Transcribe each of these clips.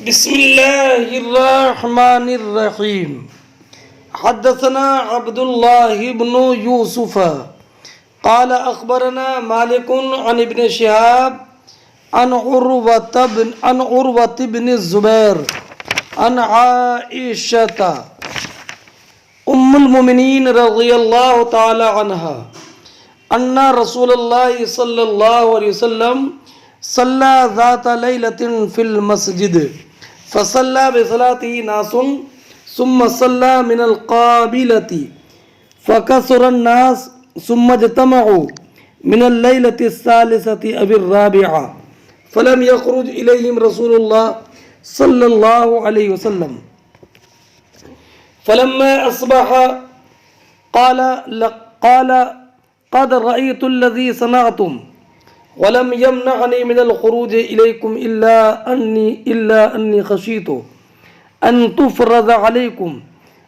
بسم الله الرحمن الرحيم. حدثنا عبد الله بن يوسف قال أخبرنا مالك عن ابن شهاب عن عروة بن الزبير عن عائشة أم المؤمنين رضي الله تعالى عنها أن رسول الله صلى الله عليه وسلم صلى ذات ليلة في المسجد فصلى بصلاته ناس ثم صلى من القابلة فكثر الناس ثم اجتمعوا من الليلة الثالثة أو الرابعة فلم يخرج إليهم رسول الله صلى الله عليه وسلم فلما أصبح قال قد رأيت الذي صنعتم ولم يمنعني من الخروج إليكم إلا أني خشيت أن تفرض عليكم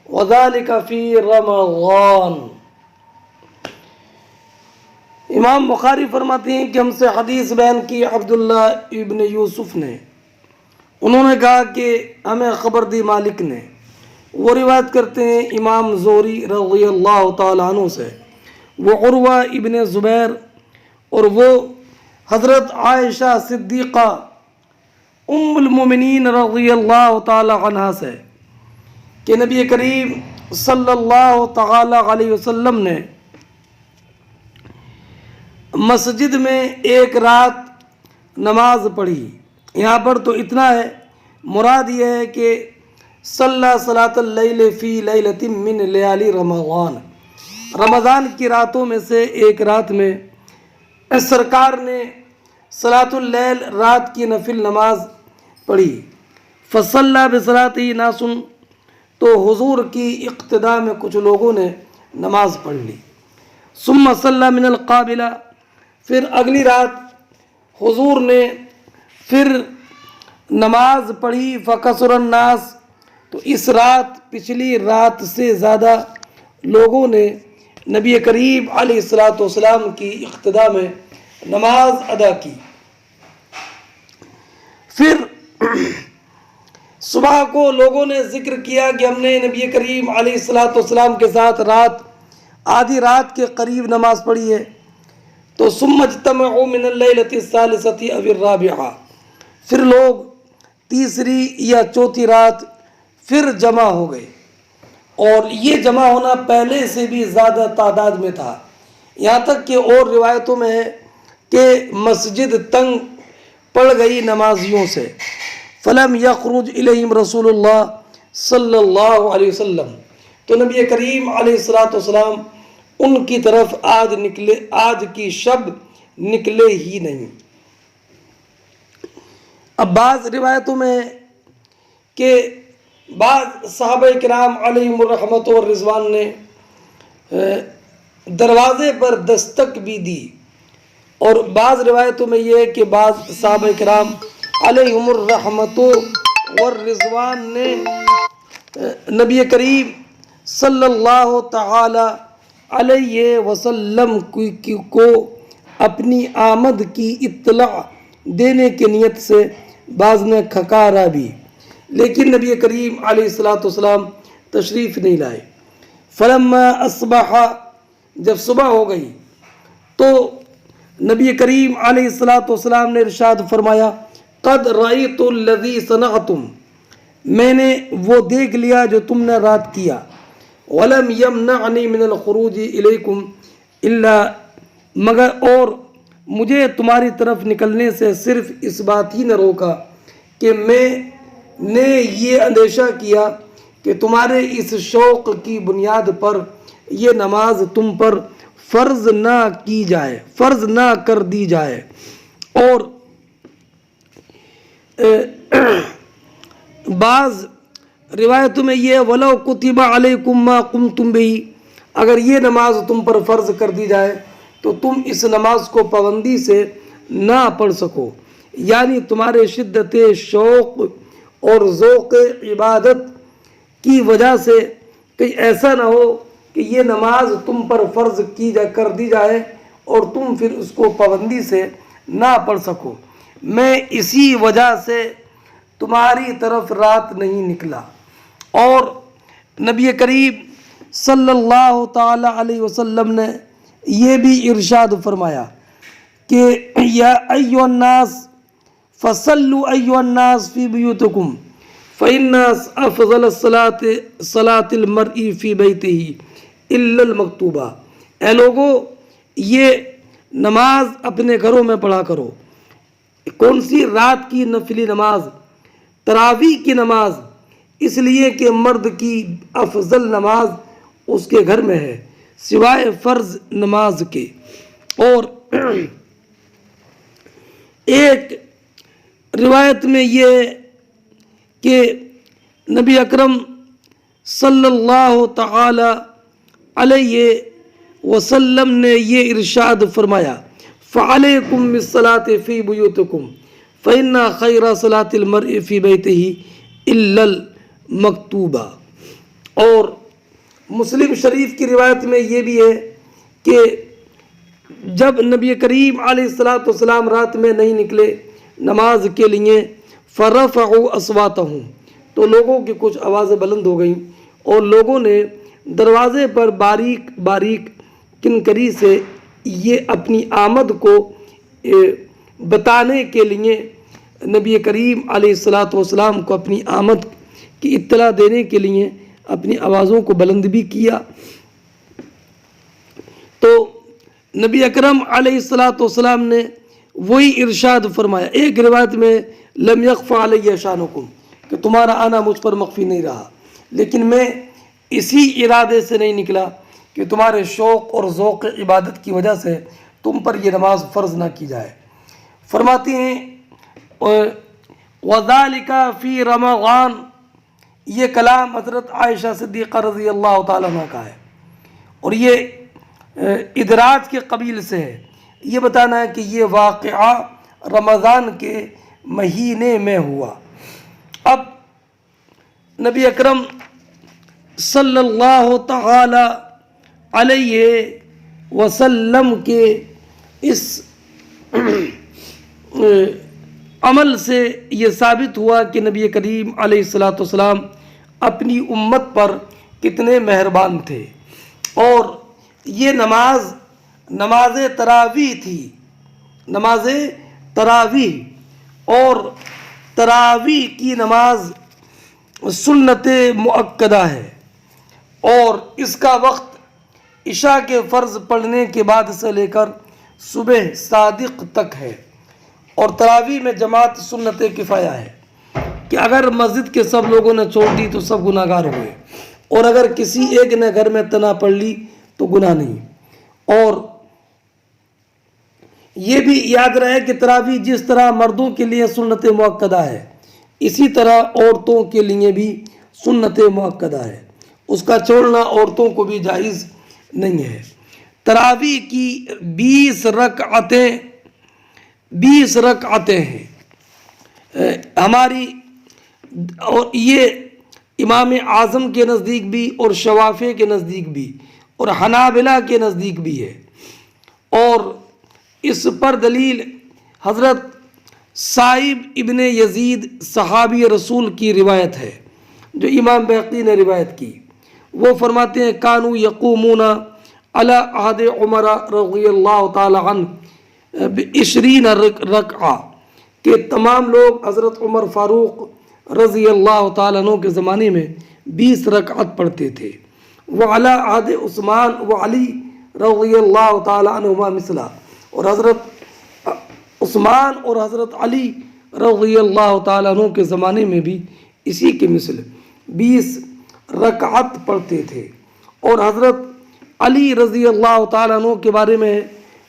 وذلك في رمضان. امام بخاری فرماتے ہیں کہ ہم سے حدیث بیان کی عبداللہ ابن یوسف نے. انہوں نے کہا کہ ہمیں خبر دی مالک نے. وہ روایت کرتے ہیں امام زہری رضی اللہ تعالیٰ عنہ سے. وہ عروہ ابن زبیر اور وہ حضرت عائشہ صدیقہ ام المومنین رضی اللہ تعالی عنہا سے کہ نبی کریم صلی اللہ تعالی علیہ وسلم نے مسجد میں ایک رات نماز پڑھی. یہاں پر تو اتنا ہے، مراد یہ ہے کہ صلی صلاۃ اللیل فی لیلۃ من لیالی رمضان کی راتوں میں سے ایک رات میں سرکار نے صلاۃ اللیل رات کی نفل نماز پڑھی. فصلی بصلاۃہ ناس، تو حضور کی اقتداء میں کچھ لوگوں نے نماز پڑھ لی. ثم صلی من القابلہ، پھر اگلی رات حضور نے پھر نماز پڑھی. فکثر الناس، تو اس رات پچھلی رات سے زیادہ لوگوں نے نبی کریم علیہ الصلوۃ والسلام کی اقتداء میں نماز ادا کی. پھر صبح کو لوگوں نے ذکر کیا کہ ہم نے نبی کریم علیہ الصلوۃ والسلام کے ساتھ آدھی رات کے قریب نماز پڑھی ہے. تو ثم اجتمعوا من اللیلۃ الثالثۃ او الرابعہ، پھر لوگ تیسری یا چوتھی رات پھر جمع ہو گئے. اور یہ جمع ہونا پہلے سے بھی زیادہ تعداد میں تھا، یہاں تک کہ اور روایتوں میں ہے کہ مسجد تنگ پڑ گئی نمازیوں سے. فلم یخرج الیہم رسول اللہ صلی اللہ علیہ وسلم، تو نبی کریم علیہ الصلوۃ والسلام ان کی طرف آج کی شب نکلے ہی نہیں. اب بعض روایتوں میں کہ بعض صحابہ کرام علیہم الرحمۃ والرضوان نے دروازے پر دستک بھی دی. اور بعض روایتوں میں یہ ہے کہ بعض صحابہ کرام علیہم الرحمۃ والرضوان نے نبی کریم صلی اللہ تعالی علیہ وسلم کو اپنی آمد کی اطلاع دینے کی نیت سے بعض نے کھکارا بھی، لیکن نبی کریم علیہ الصلوۃ والسلام تشریف نہیں لائے. فلما اصبح، جب صبح ہو گئی تو نبی کریم علیہ الصلوۃ والسلام نے ارشاد فرمایا قد رأیت الذی صنعتم، میں نے وہ دیکھ لیا جو تم نے رات کیا. ولم یمنعنی من الخروج الیکم الا، مگر اور مجھے تمہاری طرف نکلنے سے صرف اس بات ہی نہ روکا کہ میں نے یہ اندیشہ کیا کہ تمہارے اس شوق کی بنیاد پر یہ نماز تم پر فرض نہ کر دی جائے. اور بعض روایتوں میں یہ وَلَوْ كُتِبَ عَلَيْكُمْ مَا قُمْتُمْ بِهِ، اگر یہ نماز تم پر فرض کر دی جائے تو تم اس نماز کو پابندی سے نہ پڑھ سکو. یعنی تمہارے شدت شوق اور ذوق عبادت کی وجہ سے کہیں ایسا نہ ہو کہ یہ نماز تم پر فرض کر دی جائے اور تم پھر اس کو پابندی سے نہ پڑھ سکو. میں اسی وجہ سے تمہاری طرف رات نہیں نکلا۔ اور نبی کریم صلی اللہ تعالی علیہ وسلم نے یہ بھی ارشاد فرمایا کہ یا ایھا الناس فصلوا ایھا الناس فی بیوتکم فإن افضل الصلاة صلاة المرء فی بیتہ الا المکتوبہ۔ اے لوگوں، یہ نماز اپنے گھروں میں پڑھا کرو۔ کون سی؟ رات کی نفلی نماز، تراویح کی نماز، اس لیے کہ مرد کی افضل نماز اس کے گھر میں ہے سوائے فرض نماز کے۔ اور ایک روایت میں یہ کہ نبی اکرم صلی اللہ تعالی علیہ وسلم نے یہ ارشاد فرمایا فعلیکم بالصلاۃ فی بیوتکم فإن خیر صلاۃ المرء فی بیتہ الا المکتوبہ۔ اور مسلم شریف کی روایت میں یہ بھی ہے کہ جب نبی کریم علیہ الصلاۃ والسلام رات میں نہیں نکلے نماز کے لیے فرفعوا اصواتہم، تو لوگوں کی کچھ آوازیں بلند ہو گئیں اور لوگوں نے دروازے پر باریک باریک کنکری سے یہ اپنی آمد کو بتانے کے لیے نبی کریم علیہ الصلاۃ والسلام کو اپنی آمد کی اطلاع دینے کے لیے اپنی آوازوں کو بلند بھی کیا۔ تو نبی اکرم علیہ الصلاۃ والسلام نے وہی ارشاد فرمایا۔ ایک روایت میں لم یخف علی شانکم، کہ تمہارا آنا مجھ پر مخفی نہیں رہا، لیکن میں اسی ارادے سے نہیں نکلا کہ تمہارے شوق اور ذوق عبادت کی وجہ سے تم پر یہ نماز فرض نہ کی جائے۔ فرماتی ہیں وَذَلِكَ فِي رمضان، یہ کلام حضرت عائشہ صدیقہ رضی اللہ تعالیٰ عنہ کا ہے، اور یہ ادراج کے قبیل سے ہے۔ یہ بتانا ہے کہ یہ واقعہ رمضان کے مہینے میں ہوا۔ اب نبی اکرم صلی اللہ تعالی علیہ وسلم کے اس عمل سے یہ ثابت ہوا کہ نبی کریم علیہ الصلاۃ والسلام اپنی امت پر کتنے مہربان تھے۔ اور یہ نماز تراویح تھی، نماز تراویح، اور تراویح کی نماز سنت مؤکدہ ہے، اور اس کا وقت عشاء کے فرض پڑھنے کے بعد سے لے کر صبح صادق تک ہے۔ اور تراویح میں جماعت سنت کفایہ ہے کہ اگر مسجد کے سب لوگوں نے چھوڑ دی تو سب گناہ گار ہوئے، اور اگر کسی ایک نے گھر میں تنہا پڑھ لی تو گناہ نہیں۔ اور یہ بھی یاد رہے کہ تراویح جس طرح مردوں کے لیے سنت مؤکدہ ہے، اسی طرح عورتوں کے لیے بھی سنت مؤکدہ ہے، اس کا چھوڑنا عورتوں کو بھی جائز نہیں ہے۔ تراویح کی 20 رکعتیں ہیں ہماری، اور یہ امام اعظم کے نزدیک بھی اور شوافی کے نزدیک بھی اور حنابلہ کے نزدیک بھی ہے۔ اور اس پر دلیل حضرت صائب ابن یزید صحابی رسول کی روایت ہے جو امام بہقی نے روایت کی۔ وہ فرماتے ہیں کانوا یقومون علی عہد عمر رضی اللہ تعالی عنہ ب20 رکعہ، کہ تمام لوگ حضرت عمر فاروق رضی اللہ تعالیٰ عنہ کے زمانے میں 20 رکعت پڑھتے تھے۔ وعلی عہد عثمان وعلی رضی اللہ تعالیٰ عنہما مثلا، اور حضرت عثمان اور حضرت علی رضی اللہ تعالیٰ عنہ کے زمانے میں بھی اسی کے مثل 20 رکعت پڑھتے تھے۔ اور حضرت علی رضی اللہ تعالیٰ عنہ کے بارے میں ہے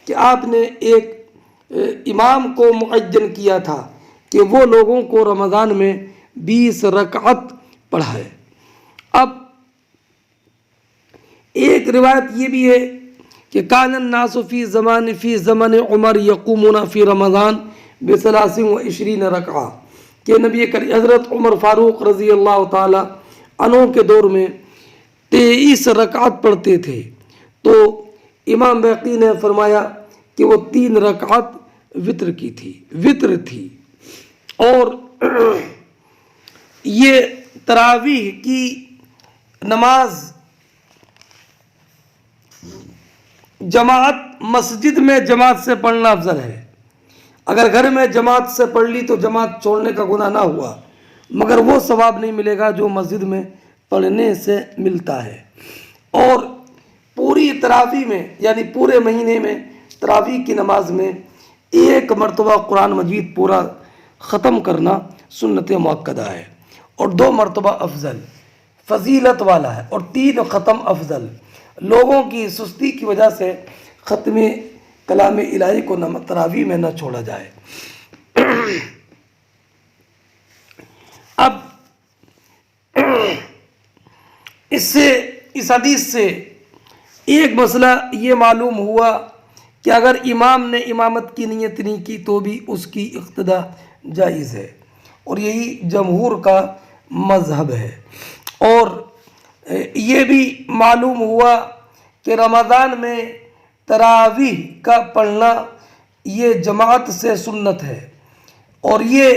کہ آپ نے ایک امام کو معین کیا تھا کہ وہ لوگوں کو رمضان میں 20 رکعت پڑھائے۔ اب ایک روایت یہ بھی ہے کہ کان الناس فی زمن عمر یقومون فی رمضان ب23 رکعہ، کہ نبی کریم حضرت عمر فاروق رضی اللہ تعالی عنہ کے دور میں 23 رکعت پڑھتے تھے۔ تو امام بہقی نے فرمایا کہ وہ 3 رکعت وطر تھی۔ اور یہ تراویح کی نماز مسجد میں جماعت سے پڑھنا افضل ہے۔ اگر گھر میں جماعت سے پڑھ لی تو جماعت چھوڑنے کا گناہ نہ ہوا، مگر وہ ثواب نہیں ملے گا جو مسجد میں پڑھنے سے ملتا ہے۔ اور پوری تراویح میں یعنی پورے مہینے میں تراویح کی نماز میں ایک مرتبہ قرآن مجید پورا ختم کرنا سنت مؤکدہ ہے، اور 2 مرتبہ افضل فضیلت والا ہے، اور 3 ختم افضل۔ لوگوں کی سستی کی وجہ سے ختم کلام الہی کو تراویح میں نہ چھوڑا جائے۔ اب اس حدیث سے ایک مسئلہ یہ معلوم ہوا کہ اگر امام نے امامت کی نیت نہیں کی تو بھی اس کی اقتداء جائز ہے، اور یہی جمہور کا مذہب ہے۔ اور یہ بھی معلوم ہوا کہ رمضان میں تراویح کا پڑھنا یہ جماعت سے سنت ہے، اور یہ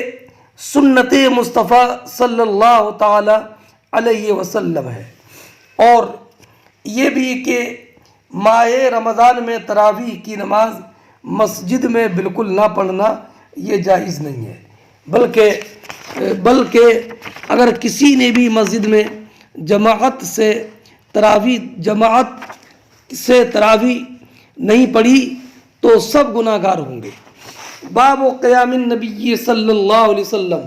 سنت مصطفیٰ صلی اللہ تعالی علیہ وسلم ہے۔ اور یہ بھی کہ ماہ رمضان میں تراویح کی نماز مسجد میں بالکل نہ پڑھنا یہ جائز نہیں ہے، بلکہ اگر کسی نے بھی مسجد میں جماعت سے تراویح نہیں پڑھی تو سب گناہ گار ہوں گے۔ باب قیام النبی صلی اللہ علیہ وسلم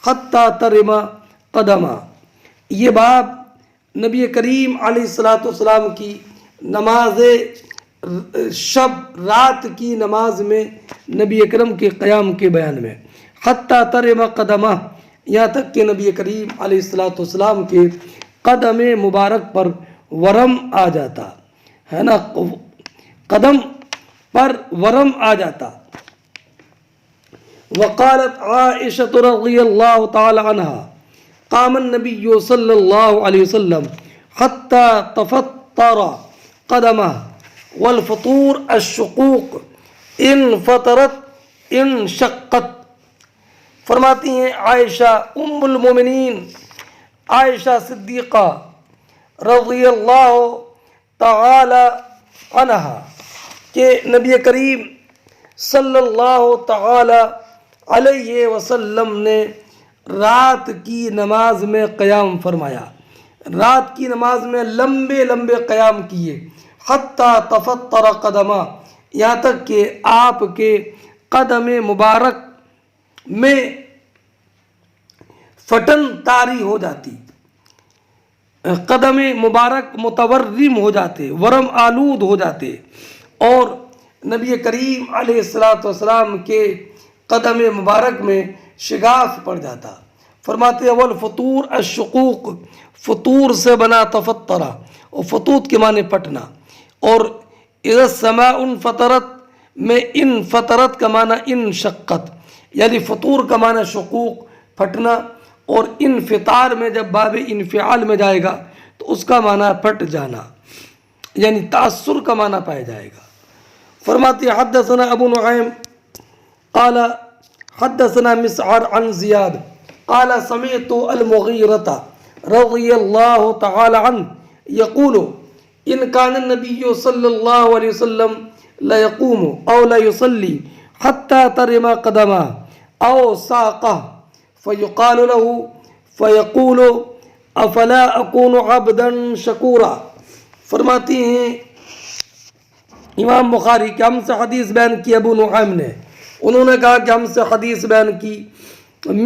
حتی ترم قدمہ، یہ باب نبی کریم علیہ السلام کی نماز شب رات کی نماز میں نبی اکرم کے قیام کے بیان میں۔ حتی ترم قدمہ، یہاں تک کہ نبی کریم علیہ السلام کے قدم مبارک پر ورم آ جاتا ہے نا، قدم پر ورم آ جاتا۔ وقالت عائشہ رضی اللہ تعالی عنہا قام النبی صلی اللہ علیہ وسلم حتی تفطر قدمہ والفطور الشقوق ان فطرت ان شقت۔ فرماتی ہیں عائشہ ام المومنین عائشہ صدیقہ رضی اللہ تعالی عنہا کہ نبی کریم صلی اللہ تعالی علیہ وسلم نے رات کی نماز میں قیام فرمایا، رات کی نماز میں لمبے لمبے قیام کیے۔ حتی تفطر قدمہ، یہاں تک کہ آپ کے قدم مبارک میں پھٹن طاری ہو جاتی، قدم مبارک متورم ہو جاتے، ورم آلود ہو جاتے، اور نبی کریم علیہ السلام کے قدم مبارک میں شگاف پڑ جاتا۔ فرماتے ہیں والفطور الشقوق، فطور سے بنا تفطرہ، اور فطوط کے معنی پٹنا، اور اذا السماء انفطرت میں انفطرت کا معنی انشقت، یعنی فطور کا معنی شقوق پھٹنا، اور انفطار میں جب باب انفعال میں جائے گا تو اس کا معنی پھٹ جانا، یعنی تأثر کا معنی پایا جائے گا۔ فرماتے حدثنا ابو نعیم قال حدثنا مسعر عن زیاد قال سمعت المغیرۃ رضی اللہ تعالی عنہ یقول ان کان النبی صلی اللہ علیہ وسلم لیقوم او لیصلی حتی ترم قدمہ او ساقہ فیقال له فیقول افلا اکون عبدا شکورا۔ فرماتی ہیں امام بخاری کہ ہم سے حدیث بیان کی ابو نعیم نے، انہوں نے کہا کہ ہم سے حدیث بیان کی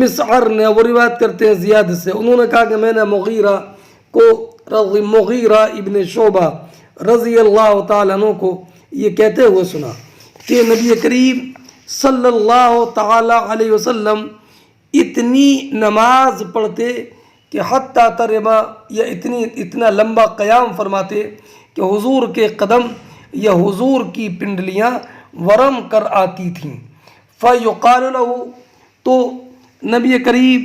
مسعر نے، وہ روایت کرتے ہیں زیاد سے، انہوں نے کہا کہ میں نے مغیرہ ابن شعبہ رضی اللہ تعالیٰ عنہ کو یہ کہتے ہوئے سنا کہ نبی کریم صلی اللہ تعالیٰ علیہ وسلم اتنی نماز پڑھتے کہ حتی ترما، یا اتنا لمبا قیام فرماتے کہ حضور کے قدم یا حضور کی پنڈلیاں ورم کر آتی تھیں۔ فیقال له، تو نبی کریم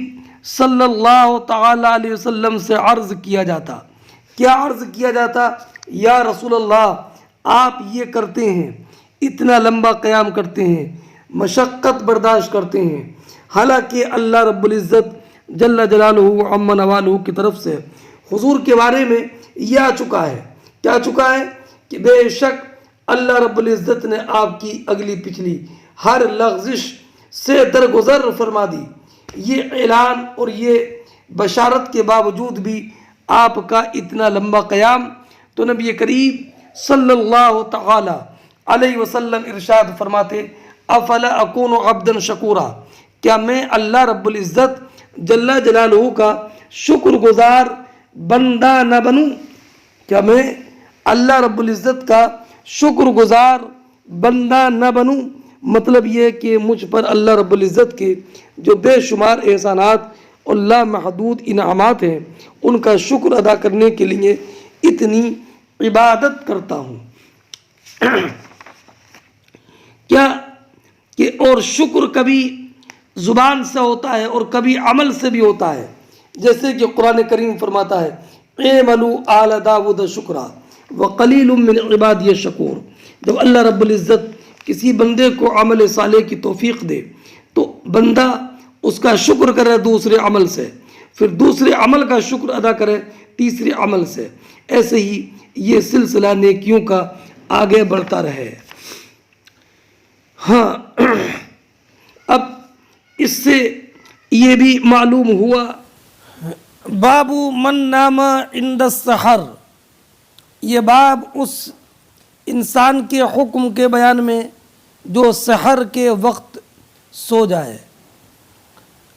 صلی اللہ تعالی علیہ وسلم سے عرض کیا جاتا، کیا عرض کیا جاتا؟ یا رسول اللہ آپ یہ کرتے ہیں، اتنا لمبا قیام کرتے ہیں، مشقت برداشت کرتے ہیں، حالانکہ اللہ رب العزت جل جلالہ عم نوالہ کی طرف سے حضور کے بارے میں یہ آ چکا ہے. کیا چکا ہے؟ کہ بے شک اللہ رب العزت نے آپ کی اگلی پچھلی ہر لغزش سے درگزر فرما دی. یہ اعلان اور یہ بشارت کے باوجود بھی آپ کا اتنا لمبا قیام. تو نبی کریم صلی اللہ تعالی علیہ وسلم ارشاد فرماتے افلا اکون عبدا شکورا، کیا میں اللہ رب العزت جل جلالہ کا شکر گزار بندہ نہ بنوں؟ کیا میں اللہ رب العزت کا شکر گزار بندہ نہ بنوں؟ مطلب یہ کہ مجھ پر اللہ رب العزت کے جو بے شمار احسانات اور لامحدود انعامات ہیں ان کا شکر ادا کرنے کے لیے اتنی عبادت کرتا ہوں. کیا کہ اور شکر کبھی زبان سے ہوتا ہے اور کبھی عمل سے بھی ہوتا ہے. جیسے کہ قرآن کریم فرماتا ہے اعملوا آل داود شکرا وقلیل من عبادی الشکور. جب اللہ رب العزت کسی بندے کو عمل صالح کی توفیق دے تو بندہ اس کا شکر کرے دوسرے عمل سے، پھر دوسرے عمل کا شکر ادا کرے تیسرے عمل سے. ایسے ہی یہ سلسلہ نیکیوں کا آگے بڑھتا رہے. ہاں، اب اس سے یہ بھی معلوم ہوا باب من نام عند السحر، یہ باب اس انسان کے حکم کے بیان میں جو سحر کے وقت سو جائے.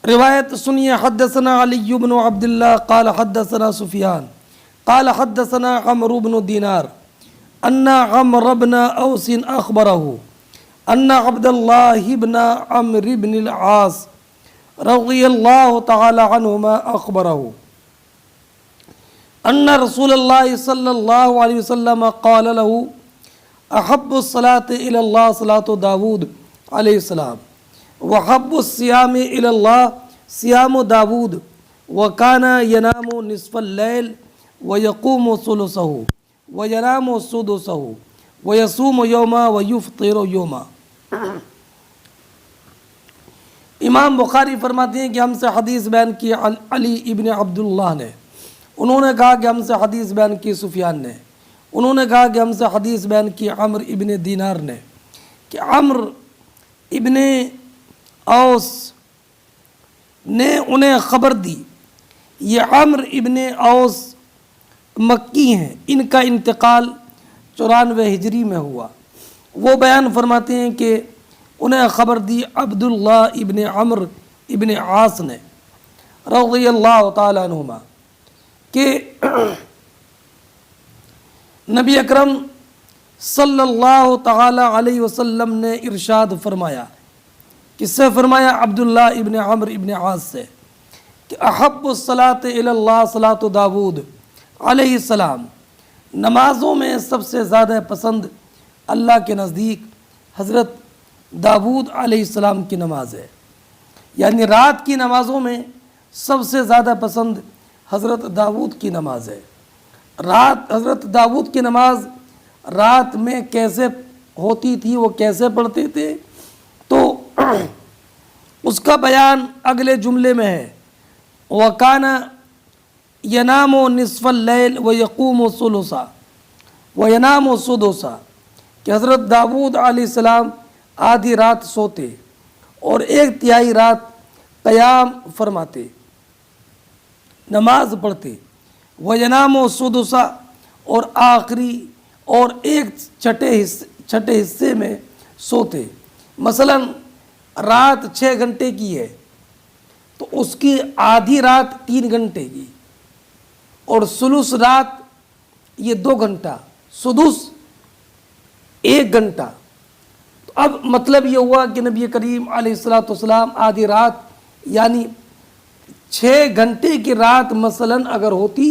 روایت سنیے حدثنا علی بن عبداللہ قال حدثنا سفیان قال حدثنا عمرو بن دینار ان عمرو بن اوس اخبرہ ان عبد اللہ بن عمرو بن العاص رضی اللہ تعالی عنہما اخبرہ ان رسول اللہ صلی اللہ علیہ وسلم قال له احب الصلاة الى اللہ صلاة داود علیہ السلام وحب الصیام الى اللہ صیام داود وکان ینام نصف اللیل ویقوم ثلثہ وینام سدسہ ویصوم یوما ویفطر یوما. امام بخاری فرماتے ہیں کہ ہم سے حدیث بیان کی علی ابن عبداللہ نے، انہوں نے کہا کہ ہم سے حدیث بیان کی سفیان نے، انہوں نے کہا کہ ہم سے حدیث بیان کی عمرو ابن دینار نے، کہ عمرو ابن اوس نے انہیں خبر دی. یہ عمرو ابن اوس مکی ہیں، ان کا انتقال 94 ہجری میں ہوا. وہ بیان فرماتے ہیں کہ انہیں خبر دی عبداللہ ابن عمرو ابن عاص نے رضی اللہ تعالیٰ عنہما کہ نبی اکرم صلی اللہ تعالی علیہ وسلم نے ارشاد فرمایا، کس سے فرمایا؟ عبداللہ ابن عمرو ابن عاص سے، کہ احب الصلاۃ الی اللہ صلاۃ داود علیہ السلام، نمازوں میں سب سے زیادہ پسند اللہ کے نزدیک حضرت داود علیہ السلام کی نماز ہے. یعنی رات کی نمازوں میں سب سے زیادہ پسند حضرت داود کی نماز ہے. حضرت داود کی نماز رات میں کیسے ہوتی تھی، وہ کیسے پڑھتے تھے، تو اس کا بیان اگلے جملے میں ہے وَكَانَ يَنَامُ نِصْفَ اللَّيْلِ وَيَقُومُ ثُلُثًا وَيَنَامُ سُدُسًا، کہ حضرت داود علیہ السلام آدھی رات سوتے اور 1/3 رات قیام فرماتے، نماز پڑھتے. وَيَنَامُ سُدُسًا، اور آخری اور 1/6 حصے میں سوتے. مثلا رات 6 گھنٹے کی ہے تو اس کی آدھی رات 3 گھنٹے کی، اور ثلث رات یہ 2 گھنٹہ، سدس 1 گھنٹہ. تو اب مطلب یہ ہوا کہ نبی کریم علیہ الصلوۃ والسلام آدھی رات یعنی 6 گھنٹے کی رات مثلا اگر ہوتی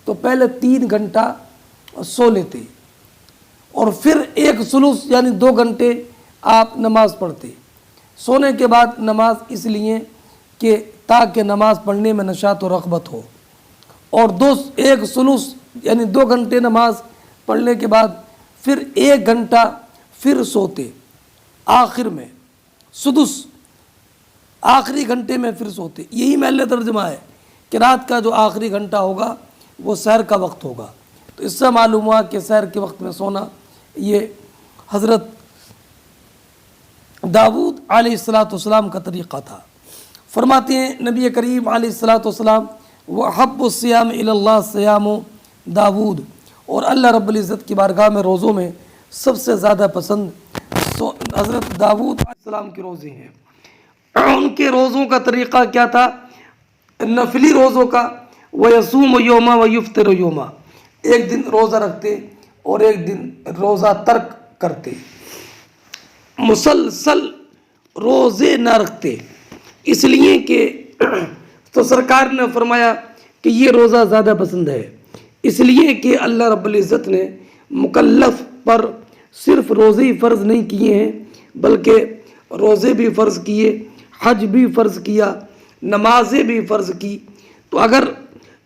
تو پہلے 3 گھنٹہ سو لیتے اور پھر 1 ثلث یعنی 2 گھنٹے آپ نماز پڑھتے. سونے کے بعد نماز اس لیے کہ تاکہ نماز پڑھنے میں نشاط و رغبت ہو، اور 1 ثلث یعنی 2 گھنٹے نماز پڑھنے کے بعد پھر 1 گھنٹہ پھر سوتے. آخر میں سدس آخری گھنٹے میں پھر سوتے. یہی محل ترجمہ ہے کہ رات کا جو آخری گھنٹہ ہوگا وہ سحر کا وقت ہوگا. تو اس سے معلوم ہوا کہ سحر کے وقت میں سونا یہ حضرت داؤد علیہ السلام کا طریقہ تھا. فرماتے ہیں نبی کریم علیہ السلام وحب الصیام الی اللہ صیام داؤد، اور اللہ رب العزت کی بارگاہ میں روزوں میں سب سے زیادہ پسند حضرت داؤد علیہ السلام کے روزے ہیں. ان کے روزوں کا طریقہ کیا تھا؟ نفلی روزوں کا. وَيَصُومُ يَوْمًا وَيُفْطِرُ يَوْمًا، ایک دن روزہ رکھتے اور ایک دن روزہ ترک کرتے، مسلسل روزے نہ رکھتے. اس لیے کہ تو سرکار نے فرمایا کہ یہ روزہ زیادہ پسند ہے، اس لیے کہ اللہ رب العزت نے مکلف پر صرف روزے ہی فرض نہیں کیے ہیں بلکہ روزے بھی فرض کیے، حج بھی فرض کیا، نمازیں بھی فرض کی. تو اگر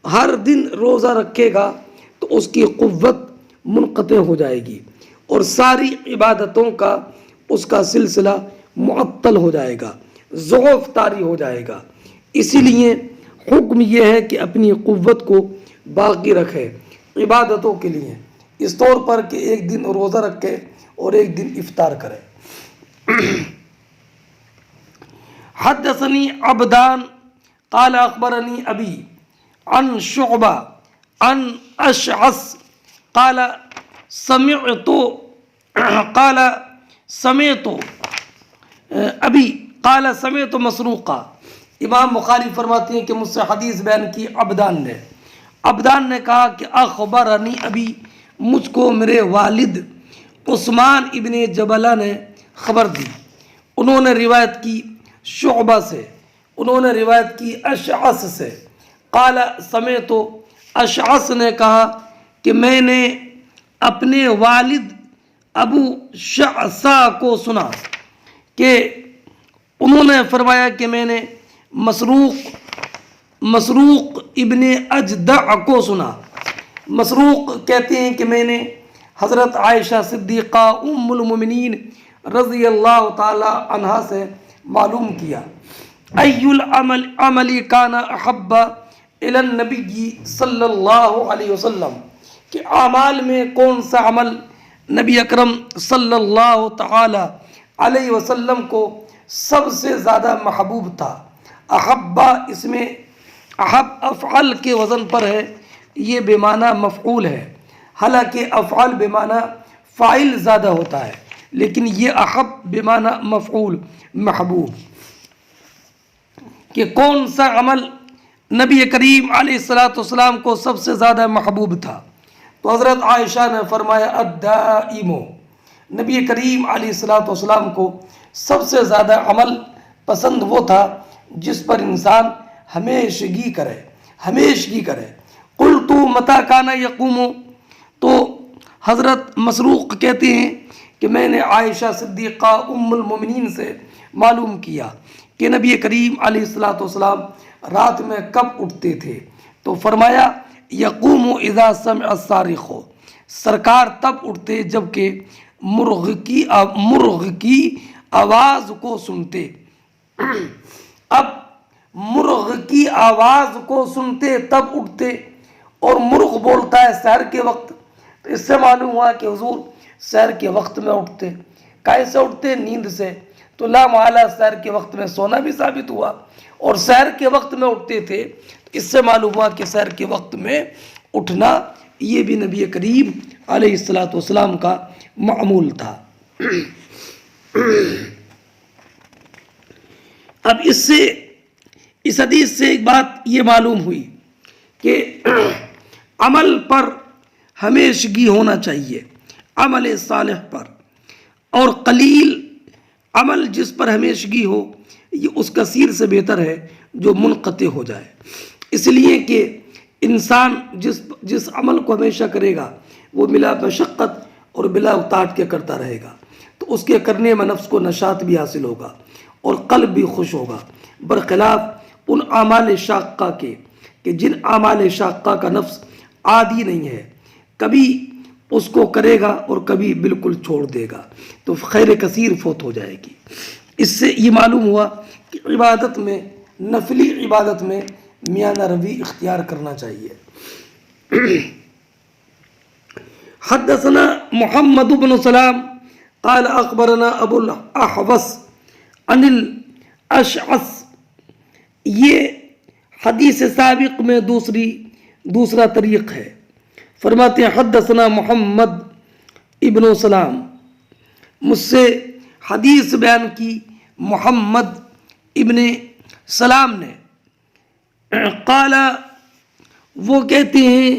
ہر دن روزہ رکھے گا تو اس کی قوت منقطع ہو جائے گی اور ساری عبادتوں کا اس کا سلسلہ معطل ہو جائے گا، ضعف طاری ہو جائے گا. اسی لیے حکم یہ ہے کہ اپنی قوت کو باقی رکھے عبادتوں کے لیے، اس طور پر کہ ایک دن روزہ رکھے اور ایک دن افطار کرے. حدثنی عبدان قال اخبرنی ابی عن شعبہ عن اشعث قال سمعت ابی قال سمعت مسروقہ. امام بخاری فرماتے ہیں کہ مجھ سے حدیث بیان کی عبدان نے کہا کہ اخبرنی ابی، مجھ کو میرے والد عثمان ابن جبلہ نے خبر دی. انہوں نے روایت کی شعبہ سے، انہوں نے روایت کی اشعث سے. قال سمعت، اشعث نے کہا کہ میں نے اپنے والد ابو شعثا کو سنا کہ انہوں نے فرمایا کہ میں نے مسروق ابن اجدع کو سنا. مسروق کہتے ہیں کہ میں نے حضرت عائشہ صدیقہ ام المؤمنین رضی اللہ تعالی عنہا سے معلوم کیا ای العمل کان احب الی النبی صلی اللہ علیہ وسلم، کہ اعمال میں کون سا عمل نبی اکرم صلی اللہ تعالی علیہ وسلم کو سب سے زیادہ محبوب تھا. احبہ اس میں احب افعل کے وزن پر ہے، یہ بے معنی مفعول ہے، حالانکہ افعال بے معنی فاعل زیادہ ہوتا ہے، لیکن یہ احب بے معنی مفعول محبوب. کہ کون سا عمل نبی کریم علیہ السلام کو سب سے زیادہ محبوب تھا؟ تو حضرت عائشہ نے فرمایا الدائم، نبی کریم علیہ السلام کو سب سے زیادہ عمل پسند وہ تھا جس پر انسان ہمیشگی کرے. قلت متی کان یقوم، تو حضرت مسروق کہتے ہیں کہ میں نے عائشہ صدیقہ ام المؤمنین سے معلوم کیا کہ نبی کریم علیہ السلام رات میں کب اٹھتے تھے. تو فرمایا یقوم اذا سمع الصارخ، سرکار تب اٹھتے جب کہ مرغ کی آواز کو سنتے. اب مرغ کی آواز کو سنتے تب اٹھتے، اور مرغ بولتا ہے سحر کے وقت. تو اس سے معلوم ہوا کہ حضور سحر کے وقت میں اٹھتے. کائے سے اٹھتے؟ نیند سے. تو لا محالہ سحر کے وقت میں سونا بھی ثابت ہوا، اور سحر کے وقت میں اٹھتے تھے. اس سے معلوم ہوا کہ سحر کے وقت میں اٹھنا یہ بھی نبی کریم علیہ السلام کا معمول تھا. اب اس حدیث سے ایک بات یہ معلوم ہوئی کہ عمل پر ہمیشگی ہونا چاہیے، عمل صالح پر، اور قلیل عمل جس پر ہمیشگی ہو یہ اس کثیر سے بہتر ہے جو منقطع ہو جائے. اس لیے کہ انسان جس عمل کو ہمیشہ کرے گا وہ بلا مشقت اور بلا اکتاہٹ کے کرتا رہے گا، تو اس کے کرنے میں نفس کو نشاط بھی حاصل ہوگا اور قلب بھی خوش ہوگا، برخلاف ان اعمال شاقہ کے کہ جن اعمال شاقہ کا نفس عادی نہیں ہے، کبھی اس کو کرے گا اور کبھی بالکل چھوڑ دے گا، تو خیر کثیر فوت ہو جائے گی. اس سے یہ معلوم ہوا کہ عبادت میں، نفلی عبادت میں میانہ روی اختیار کرنا چاہیے۔ حدثنا محمد بن سلام قال اخبرنا ابو الاحوص عن الاشعث، یہ حدیث سابق میں دوسرا طریق ہے۔ فرماتے ہیں حدثنا محمد ابن سلام، مجھ سے حدیث بیان کی محمد ابن سلام نے، قال وہ کہتے ہیں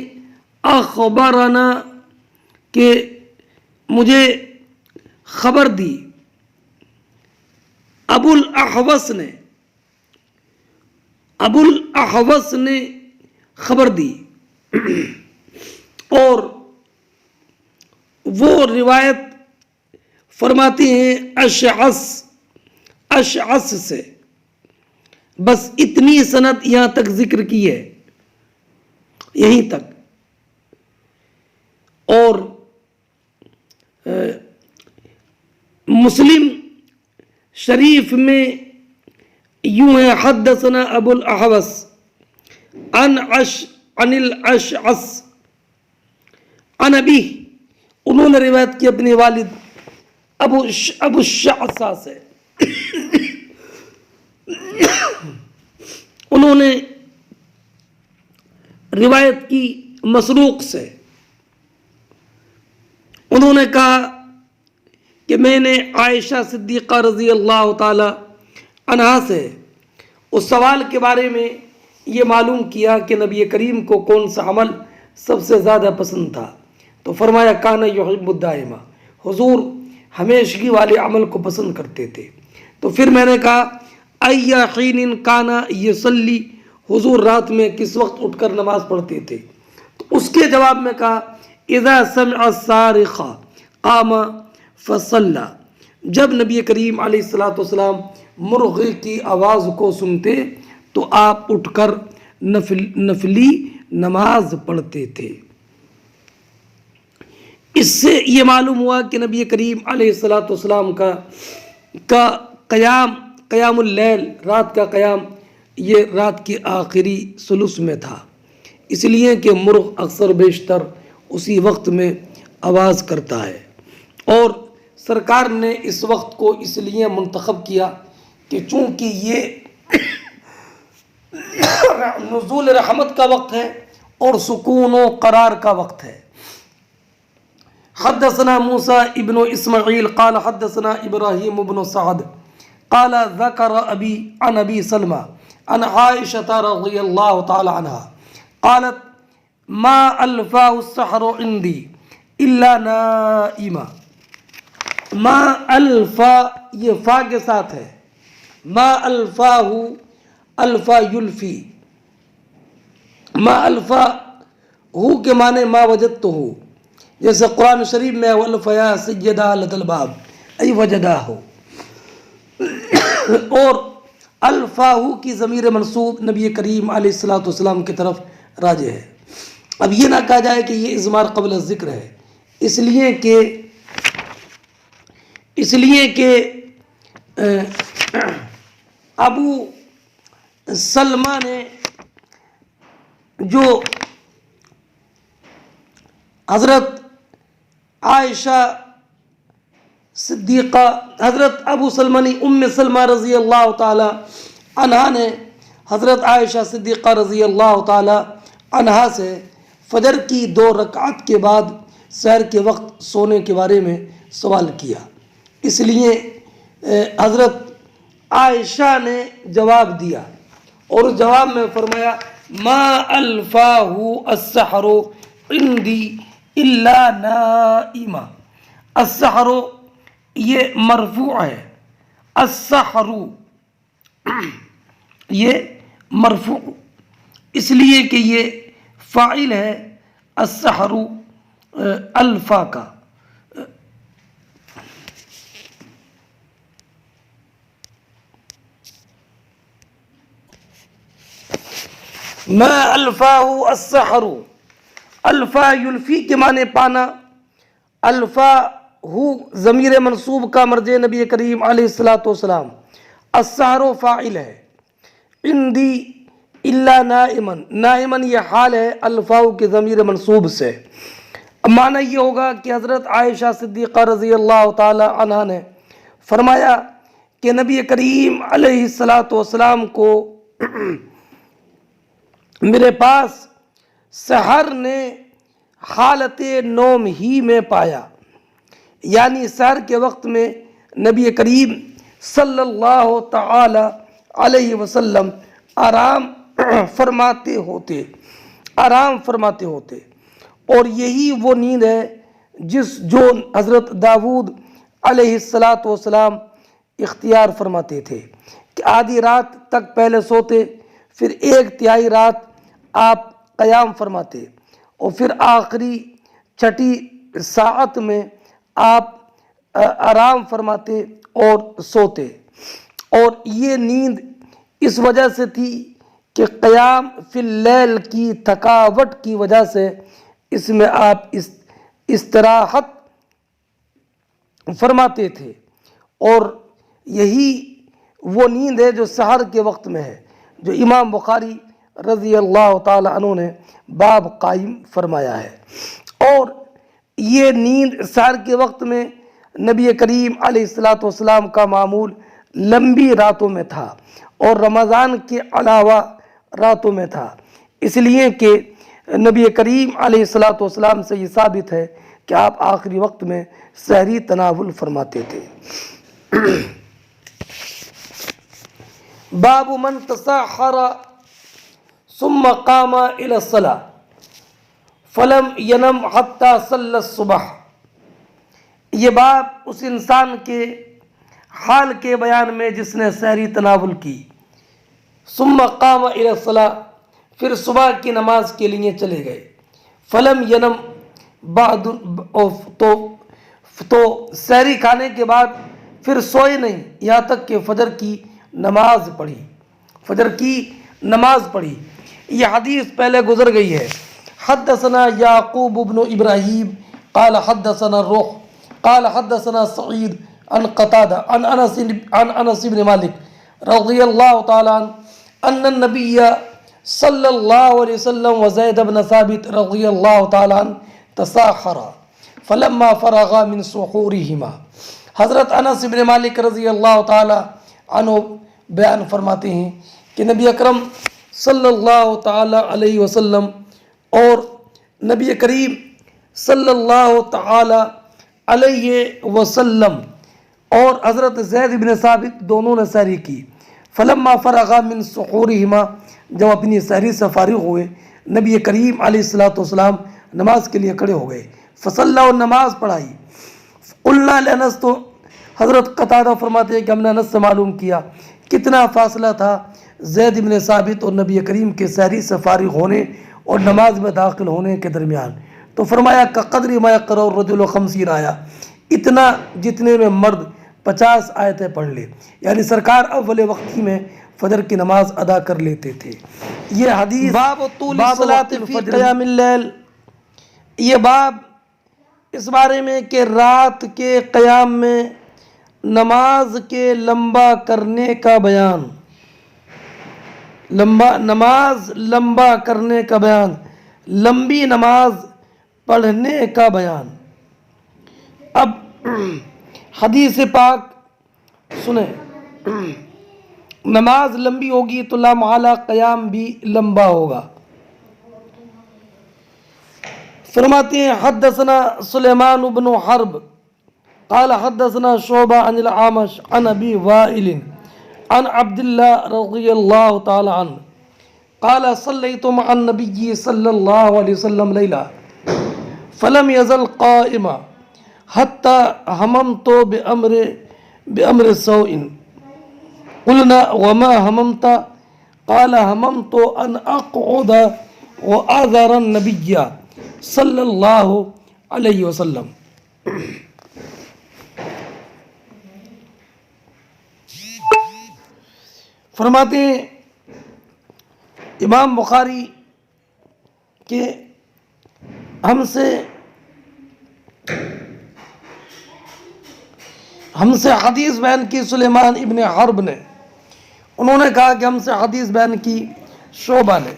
اخبرنا کہ مجھے خبر دی، ابو الاحوص نے خبر دی، اور وہ روایت فرماتے ہیں اشعث سے، بس اتنی سند یہاں تک ذکر کی ہے، یہیں تک۔ اور مسلم شریف میں یوں ہے حدثنا ابو الاحوص عن الاشعث عن ابی، انہوں نے روایت کی اپنے والد ابو الشعثہ سے، انہوں نے روایت کی مسروق سے، انہوں نے کہا کہ میں نے عائشہ صدیقہ رضی اللہ تعالی عنہا سے اس سوال کے بارے میں یہ معلوم کیا کہ نبی کریم کو کون سا عمل سب سے زیادہ پسند تھا، تو فرمایا کان یحب الدائمہ، حضور ہمیشگی والے عمل کو پسند کرتے تھے۔ تو پھر میں نے کہا ای حین کان یصلی، حضور رات میں کس وقت اٹھ کر نماز پڑھتے تھے؟ تو اس کے جواب میں کہا اذا سمع الصارخ قام فصلى، جب نبی کریم علیہ الصلوۃ والسلام مرغی کی آواز کو سنتے تو آپ اٹھ کر نفلی نماز پڑھتے تھے۔ اس سے یہ معلوم ہوا کہ نبی کریم علیہ الصلوۃ والسلام کا قیام اللیل، رات کا قیام، یہ رات کی آخری ثلث میں تھا، اس لیے کہ مرغ اکثر بیشتر اسی وقت میں آواز کرتا ہے، اور سرکار نے اس وقت کو اس لیے منتخب کیا کہ چونکہ یہ نزول رحمت کا وقت ہے اور سکون و قرار کا وقت ہے۔ حدثنا موسیٰ ابن اسماعیل قال حدثنا ابراہیم ابن سعد قال ذکر ابی عن ابی سلمہ عن عائشہ رضی اللہ تعالی عنہا قالت ما الفاہ السحر عندی الا نائمہ، ما الفا یہ فا کے ساتھ ہے، ما الفاہ الفا یلفی، ما الفا ہو کے معنی ما وجدتہ، جیسے قرآن شریف میں والفا یا سیدہ لدى الباب ای وجدہ ہو، اور الفاہو کی ضمیر منصوب نبی کریم علیہ الصلوۃ والسلام کی طرف راجع ہے۔ اب یہ نہ کہا جائے کہ یہ اضمار قبل الذکر ہے، اس لیے کہ ابو سلمہ نے جو حضرت عائشہ صدیقہ، حضرت ابو سلمہ نے ام سلمہ رضی اللہ تعالی عنہا نے حضرت عائشہ صدیقہ رضی اللہ تعالی عنہا سے فجر کی 2 رکعت کے بعد سحر کے وقت سونے کے بارے میں سوال کیا، اس لیے حضرت عائشہ نے جواب دیا، اور اس جواب میں فرمایا ما الفاہ السحر عندی الا نائمہ، السحر یہ مرفوع ہے، السحر یہ مرفوع اس لیے کہ یہ فاعل ہے السحر الفا کا۔ ما الفاہ السحر، الفا یلفی کے معنی پانا، الفا ہو ضمیر منصوب کا مرجع نبی کریم علیہ الصلوۃ والسلام، السحر فاعل ہے، عندی الا نائمن، نائمن یہ حال ہے الفاء کے ضمیر منصوب سے۔ معنی یہ ہوگا کہ حضرت عائشہ صدیقہ رضی اللہ تعالی عنہا نے فرمایا کہ نبی کریم علیہ الصلوۃ والسلام کو میرے پاس سحر نے حالت نوم ہی میں پایا، یعنی سحر کے وقت میں نبی کریم صلی اللہ تعالی علیہ وسلم آرام فرماتے ہوتے، اور یہی وہ نیند ہے جو حضرت داؤد علیہ الصلوۃ والسلام اختیار فرماتے تھے کہ آدھی رات تک پہلے سوتے، پھر ایک تہائی رات آپ قیام فرماتے، اور پھر آخری چھٹی ساعت میں آپ آرام فرماتے اور سوتے۔ اور یہ نیند اس وجہ سے تھی کہ قیام فی اللیل کی تھکاوٹ کی وجہ سے اس میں آپ استراحت فرماتے تھے، اور یہی وہ نیند ہے جو سحر کے وقت میں ہے، جو امام بخاری رضی اللہ تعالی عنہ نے باب قائم فرمایا ہے۔ اور یہ نیند سحر کے وقت میں نبی کریم علیہ الصلوۃ والسلام کا معمول لمبی راتوں میں تھا، اور رمضان کے علاوہ راتوں میں تھا، اس لیے کہ نبی کریم علیہ الصلوۃ والسلام سے یہ ثابت ہے کہ آپ آخری وقت میں سحری تناول فرماتے تھے۔ باب من تسحر ثم قام الى الصلاة فلم ینم حتی صلی الصبح، یہ باب اس انسان کے حال کے بیان میں جس نے سحری تناول کی، ثم قام الى الصلاة، پھر صبح کی نماز کے لیے چلے گئے، فلم ینم بعد، تو سحری کھانے کے بعد پھر سوئے نہیں یہاں تک کہ فجر کی نماز پڑھی۔ یہ حدیث پہلے گزر گئی ہے۔ حدثنا یعقوب بن ابراہیم قال حدثنا الروح قال حدثنا سعید عن قتادہ عن انس بن مالک رضی اللہ تعالی عنہ ان النبی صلی اللہ علیہ وسلم وزید بن ثابت رضی اللہ تعالی عنہ تساحرا فلما فرغا من سحورہما۔ حضرت انس بن مالک رضی اللہ تعالی عنہ بیان فرماتے ہیں کہ نبی اکرم صلی اللہ تعالی علیہ وسلم اور نبی کریم صلی اللہ تعالی علیہ وسلم اور حضرت زید بن ثابت دونوں نے سحری کی۔ فلما فرغا من سحورہما، جب اپنی سحری سے فارغ ہوئے، نبی کریم علیہ الصلوۃ والسلام نماز کے لیے کھڑے ہو گئے، فصلی، اور نماز پڑھائی۔ قلنا لانس، تو حضرت قتادہ فرماتے ہیں کہ ہم نے انس سے معلوم کیا کتنا فاصلہ تھا زید بن ثابت اور نبی کریم کے سحری سے فارغ ہونے اور نماز میں داخل ہونے کے درمیان، تو فرمایا قدر ما یقرأ الرجل 50 آیا، اتنا جتنے میں مرد 50 آیتیں پڑھ لے، یعنی سرکار اول وقت ہی میں فجر کی نماز ادا کر لیتے تھے۔ یہ حدیث باب طول الصلاة فی قیام اللیل، یہ باب اس بارے میں کہ رات کے قیام میں نماز کے لمبا کرنے کا بیان، نماز لمبا کرنے کا بیان، لمبی نماز پڑھنے کا بیان۔ اب حدیث پاک سنیں، نماز لمبی ہوگی تو لا محالہ قیام بھی لمبا ہوگا۔ فرماتے ہیں حدثنا سلیمان بن حرب قال حدثنا شعبہ عن العامش عن ابی وائل عن عبد اللہ رضی اللہ تعالی عنہ قال صلیت مع النبی صلی اللہ علیہ وسلم لیلہ فلم یزل قائما حتی ہممت بأمر سوء قلنا وما هممت قال هممت ان اقعد واذر النبي صلی اللہ علیہ وسلم۔ فرماتے ہیں امام بخاری کہ ہم سے ہم سے حدیث بیان کی سلیمان ابن حرب نے، انہوں نے کہا کہ ہم سے حدیث بیان کی شعبہ نے،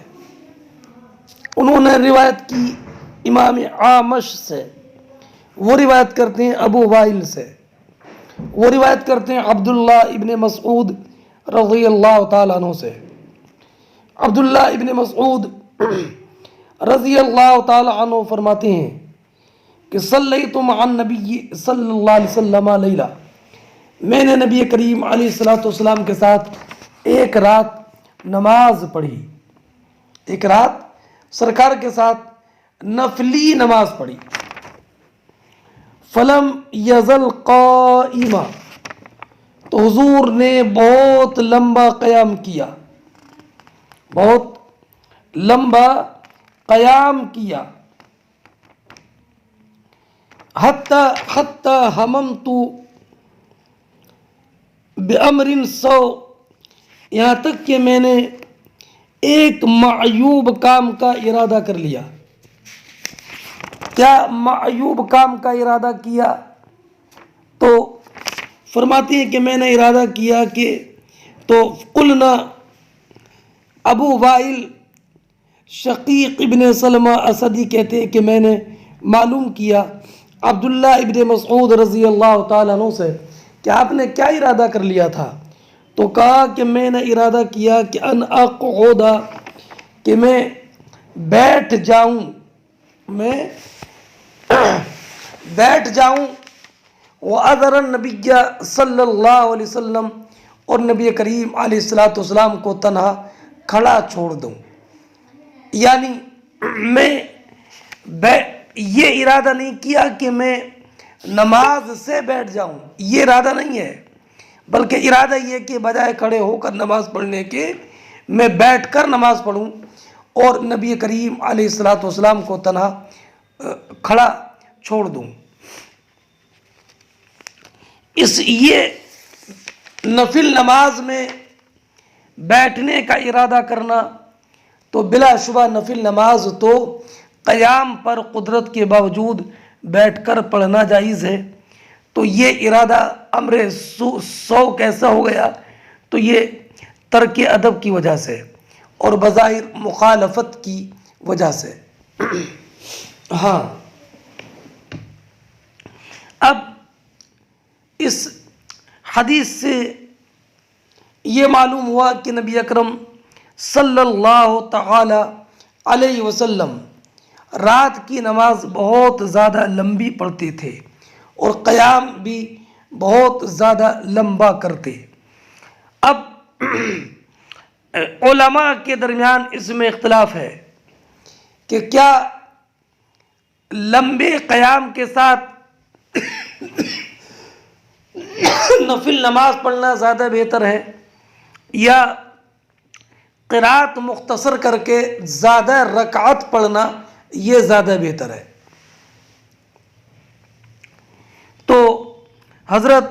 انہوں نے روایت کی امام عامش سے، وہ روایت کرتے ہیں ابو وائل سے، وہ روایت کرتے ہیں عبداللہ ابن مسعود رضی اللہ تعالیٰ عنہ سے۔ عبداللہ ابن مسعود رضی اللہ تعالیٰ عنہ فرماتے ہیں کہ صلیت مع النبی صلی اللہ علیہ وسلم لیلہ، میں نے نبی کریم علیہ السلام کے ساتھ ایک رات نماز پڑھی، ایک رات سرکار کے ساتھ نفلی نماز پڑھی۔ فلم یزل قائما، تو حضور نے بہت لمبا قیام کیا، بہت لمبا قیام کیا۔ حتی ہممت بامر سو، یہاں تک کہ میں نے ایک معیوب کام کا ارادہ کر لیا۔ کیا معیوب کام کا ارادہ کیا؟ تو فرماتی ہیں کہ میں نے ارادہ کیا کہ، تو قلنا، ابو وائل شقیق ابن سلمہ اسدی کہتے ہیں کہ میں نے معلوم کیا عبداللہ ابن مسعود رضی اللہ تعالیٰ عنہ سے کہ آپ نے کیا ارادہ کر لیا تھا؟ تو کہا کہ میں نے ارادہ کیا کہ ان اقعد، کہ میں بیٹھ جاؤں، میں بیٹھ جاؤں، وَأَذَرَ النَّبِيَّ صلی اللہ علیہ وسلم، اور نبی کریم علیہ السلام کو تنہا کھڑا چھوڑ دوں۔ یعنی میں یہ ارادہ نہیں کیا کہ میں نماز سے بیٹھ جاؤں، یہ ارادہ نہیں ہے، بلکہ ارادہ یہ کہ بجائے کھڑے ہو کر نماز پڑھنے کے میں بیٹھ کر نماز پڑھوں اور نبی کریم علیہ السلام کو تنہا کھڑا چھوڑ دوں۔ یہ نفل نماز میں بیٹھنے کا ارادہ کرنا، تو بلا شبہ نفل نماز تو قیام پر قدرت کے باوجود بیٹھ کر پڑھنا جائز ہے۔ تو یہ ارادہ امر سو کیسا ہو گیا؟ تو یہ ترک ادب کی وجہ سے اور بظاہر مخالفت کی وجہ سے۔ ہاں، اب اس حدیث سے یہ معلوم ہوا کہ نبی اکرم صلی اللہ تعالی علیہ وسلم رات کی نماز بہت زیادہ لمبی پڑھتے تھے اور قیام بھی بہت زیادہ لمبا کرتے۔ اب علماء کے درمیان اس میں اختلاف ہے کہ کیا لمبے قیام کے ساتھ نفل نماز پڑھنا زیادہ بہتر ہے، یا قرات مختصر کر کے زیادہ رکعت پڑھنا یہ زیادہ بہتر ہے؟ تو حضرت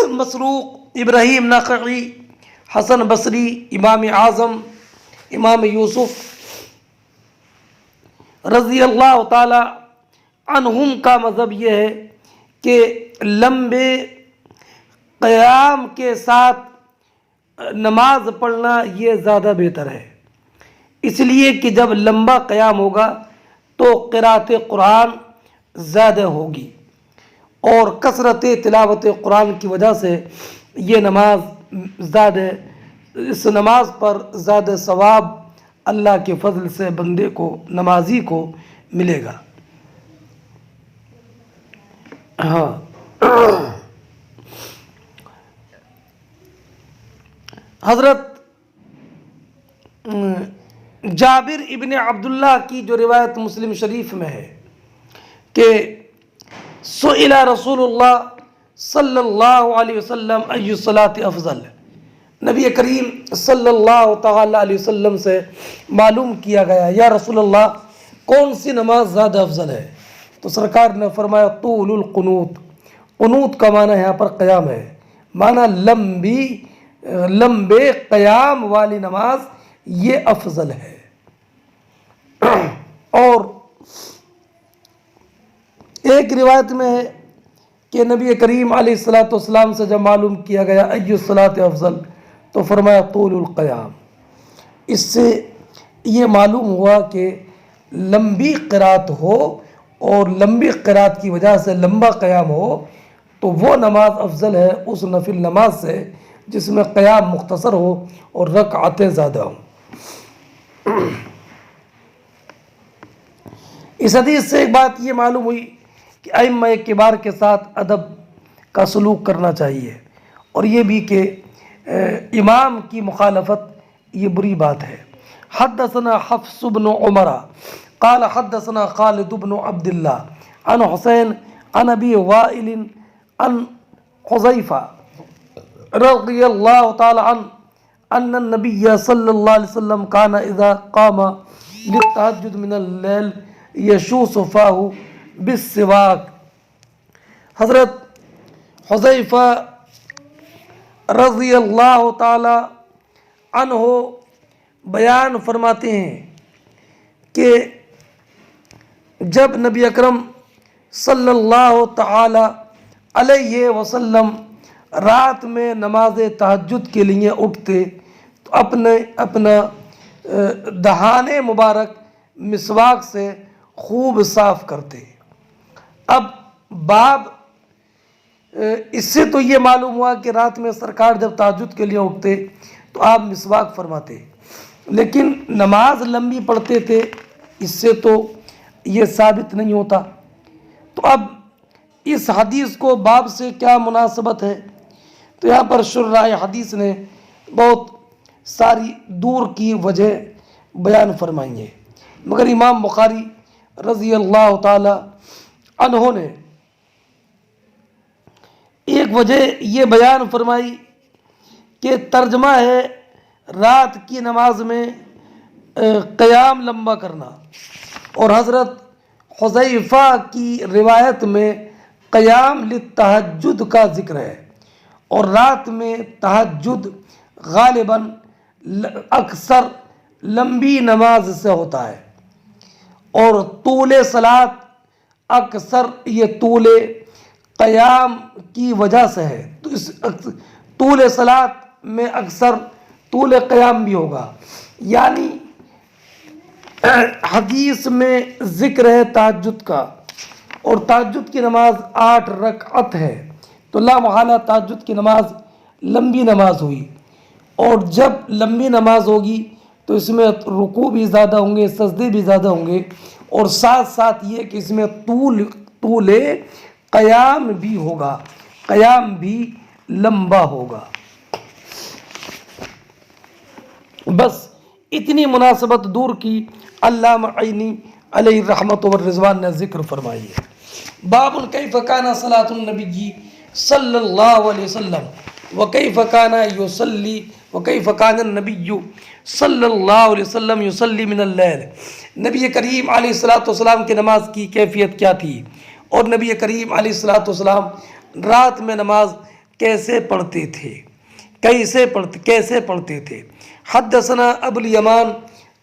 مسروق، ابراہیم نخعی، حسن بصری، امام اعظم، امام یوسف رضی اللہ تعالی عنہم کا مذہب یہ ہے کہ لمبے قیام کے ساتھ نماز پڑھنا یہ زیادہ بہتر ہے، اس لیے کہ جب لمبا قیام ہوگا تو قرات قرآن زیادہ ہوگی، اور کثرت تلاوت قرآن کی وجہ سے یہ نماز زیادہ، اس نماز پر زیادہ ثواب اللہ کے فضل سے بندے کو، نمازی کو ملے گا۔ ہاں، حضرت جابر ابن عبداللہ کی جو روایت مسلم شریف میں ہے کہ سئل رسول اللہ صلی اللہ علیہ وسلم ای الصلاۃ افضل، نبی کریم صلی اللہ تعالی علیہ وسلم سے معلوم کیا گیا یا رسول اللہ کون سی نماز زیادہ افضل ہے؟ تو سرکار نے فرمایا طول القنوت، قنوت کا معنی یہاں پر قیام ہے، معنی لمبے قیام والی نماز یہ افضل ہے۔ اور ایک روایت میں ہے کہ نبی کریم علیہ الصلوۃ والسلام سے جب معلوم کیا گیا ای الصلاۃ افضل، تو فرمایا طول القیام۔ اس سے یہ معلوم ہوا کہ لمبی قرات ہو اور لمبی قرات کی وجہ سے لمبا قیام ہو تو وہ نماز افضل ہے اس نفل نماز سے جس میں قیام مختصر ہو اور رکعتیں زیادہ ہوں۔ اس حدیث سے ایک بات یہ معلوم ہوئی کہ ائمہ کبار کے ساتھ ادب کا سلوک کرنا چاہیے، اور یہ بھی کہ امام کی مخالفت یہ بری بات ہے۔ حدثنا حفص بن عمر قال حدثنا خالد بن عبد الله عن حسین عن ابی وائل عن حذیفہ رضی اللہ تعالی عنہ ان النبی صلی اللہ علیہ وسلم کان اذا قام للتہجد من اللیل یشوس فاہ بالسواک۔ حضرت حذیفہ رضی اللہ تعالی عنہ بیان فرماتے ہیں کہ جب نبی اکرم صلی اللہ تعالی علیہ وسلم رات میں نماز تہجد کے لیے اٹھتے تو اپنا دہان مبارک مسواک سے خوب صاف کرتے۔ اب باب اس سے تو یہ معلوم ہوا کہ رات میں سرکار جب تہجد کے لیے اٹھتے تو آپ مسواک فرماتے، لیکن نماز لمبی پڑھتے تھے، اس سے تو یہ ثابت نہیں ہوتا۔ تو اب اس حدیث کو باب سے کیا مناسبت ہے؟ تو یہاں پر شراح حدیث نے بہت ساری دور کی وجہ بیان فرمائی ہے، مگر امام بخاری رضی اللہ تعالی عنہ نے ایک وجہ یہ بیان فرمائی کہ ترجمہ ہے رات کی نماز میں قیام لمبا کرنا، اور حضرت حذیفہ کی روایت میں قیام للتہجد کا ذکر ہے، اور رات میں تہجد غالباً اکثر لمبی نماز سے ہوتا ہے، اور طول صلاۃ اکثر یہ طول قیام کی وجہ سے ہے۔ تو اس طول صلاۃ میں اکثر طول قیام بھی ہوگا، یعنی حدیث میں ذکر ہے تہجد کا، اور تہجد کی نماز 8 رکعت ہے، تو لا محالہ تہجد کی نماز لمبی نماز ہوئی، اور جب لمبی نماز ہوگی تو اس میں رکوع بھی زیادہ ہوں گے، سجدے بھی زیادہ ہوں گے، اور ساتھ ساتھ یہ کہ اس میں طول قیام بھی ہوگا، قیام بھی لمبا ہوگا۔ بس اتنی مناسبت دور کی علامہ عینی علیہ الرحمۃ والرضوان نے ذکر فرمائی ہے۔ باب کیف کان صلاۃ النبی صلی اللہ علیہ وسلم وکیف کان یصلی وکیف کان النبی صلی اللہ علیہ وسلم یصلی من اللیل۔ نبی کریم علیہ الصلوۃ والسلام کی نماز کی کیفیت کیا تھی، اور نبی کریم علیہ الصلوۃ والسلام رات میں نماز کیسے پڑھتے تھے، کیسے پڑھتے تھے۔ حدثنا ابو الیمان